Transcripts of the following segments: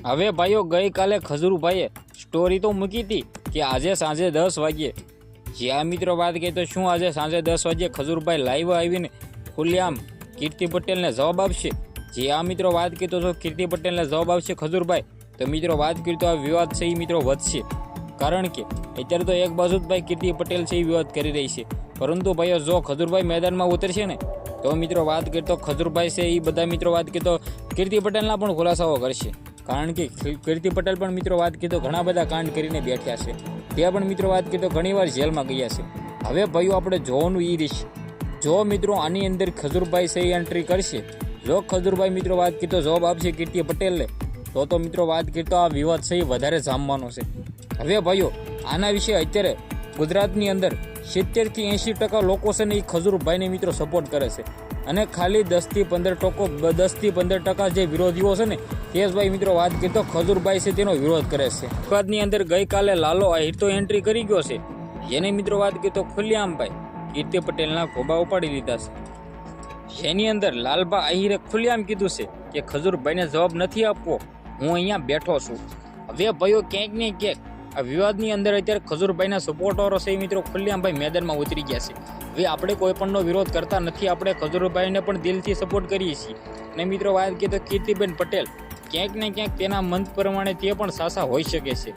હવે ભાઈઓ ગઈકાલે ખજૂરભાઈએ સ્ટોરી તો મૂકી હતી કે આજે સાંજે 10 વાગ્યે જ્યાં મિત્રો વાત કરીએ તો શું આજે સાંજે 10 વાગ્યે ખજૂરભાઈ લાઈવ આવીને ખુલ્લેઆમ કીર્તિ પટેલને જવાબ આપશે? જે આ મિત્રો વાત કરીએ તો કીર્તિ પટેલને જવાબ આપશે ખજૂરભાઈ, તો મિત્રો વાત કરીએ તો આ વિવાદ છે એ મિત્રો વધશે. કારણ કે અત્યારે તો એક બાજુ જ ભાઈ કીર્તિ પટેલ છે એ વિવાદ કરી રહી છે, પરંતુ ભાઈઓ જો ખજૂરભાઈ મેદાનમાં ઉતરશે ને તો મિત્રો વાત કરીએ તો ખજૂરભાઈ છે એ બધા મિત્રો વાત કરીએ તો કીર્તિ પટેલના પણ ખુલાસાઓ કરશે. કારણ કે કીર્તિ પટેલ પણ મિત્રો વાત કરીએ તો ઘણા બધા કાંડ કરીને બેઠ્યા છે, તે પણ મિત્રો વાત કરીએ તો ઘણીવાર જેલમાં ગયા છે. હવે ભાઈઓ આપણે જોવાનું એ રહેશે, જો મિત્રો આની અંદર ખજૂરભાઈ છે એન્ટ્રી કરશે, જો ખજૂરભાઈ મિત્રો વાત કરીએ તો જવાબ આપશે કીર્તિ પટેલને, તો મિત્રો વાત કરીએ તો આ વિવાદ છે એ વધારે જામવાનો છે. હવે ભાઈઓ આના વિશે અત્યારે ગુજરાતની અંદર 70 થી 80% લોકો છે ને એ ખજૂરભાઈને મિત્રો સપોર્ટ કરે છે, અને ખાલી 10 થી 15% જે વિરોધીઓ છે ને તે જ ભાઈ મિત્રો વાત કરીએ તો ખજૂરભાઈ છે તેનો વિરોધ કરે છે. વિવાદની અંદર ગઈકાલે લાલો આહિર તો એન્ટ્રી કરી ગયો છે, જેને મિત્રો વાત કરીએ તો ખુલ્લેઆમ ભાઈ કીર્તિ પટેલના ખોબા ઉપાડી લીધા છે. જેની અંદર લાલભા આહિરે ખુલ્લેઆમ કીધું છે કે ખજૂરભાઈને જવાબ નથી આપવો, હું અહીંયા બેઠો છું. હવે ભાઈઓ ક્યાંક ને ક્યાંક આ વિવાદની અંદર અત્યારે ખજૂરભાઈના સપોર્ટરો છે મિત્રો ખુલ્લેઆમ ભાઈ મેદાનમાં ઉતરી ગયા છે. હવે આપણે કોઈ પણનો વિરોધ કરતા નથી, આપણે ખજૂરભાઈને પણ દિલથી સપોર્ટ કરીએ છીએ. અને મિત્રો વાત કરીએ તો કીર્તિબેન પટેલ ક્યાંક ને ક્યાંક તેના મન પ્રમાણે તે પણ સાસા હોઈ શકે છે.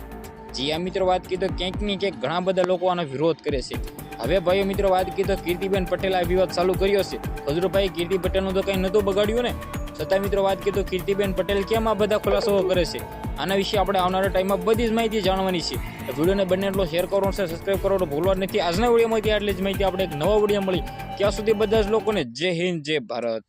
જે આ મિત્રો વાત કરીએ તો ક્યાંક ને ક્યાંક ઘણા બધા લોકો આનો વિરોધ કરે છે. હવે ભાઈઓ મિત્રો વાત કરીએ તો કીર્તિબેન પટેલ આ વિવાદ ચાલુ કર્યો છે. ખજૂરભાઈ કીર્તિ પટેલનું તો કંઈ નહોતું બગાડ્યું ને, છતાં મિત્રો વાત કરીએ તો કીર્તિબેન પટેલ કેમ આ બધા ખુલાસાઓ કરે છે, આના વિશે આપણે આવનારા ટાઈમમાં બધી જ માહિતી જાણવાની છે. વિડીયોને બંને એટલો શેર કરો છે, સબસ્ક્રાઈબ કરો ભૂલવા નથી. આજના વિડીયોમાંથી આટલી જ માહિતી, આપણે એક નવા વિડીયો મળી ત્યાં સુધી બધા જ લોકોને જય હિન્દ જય ભારત.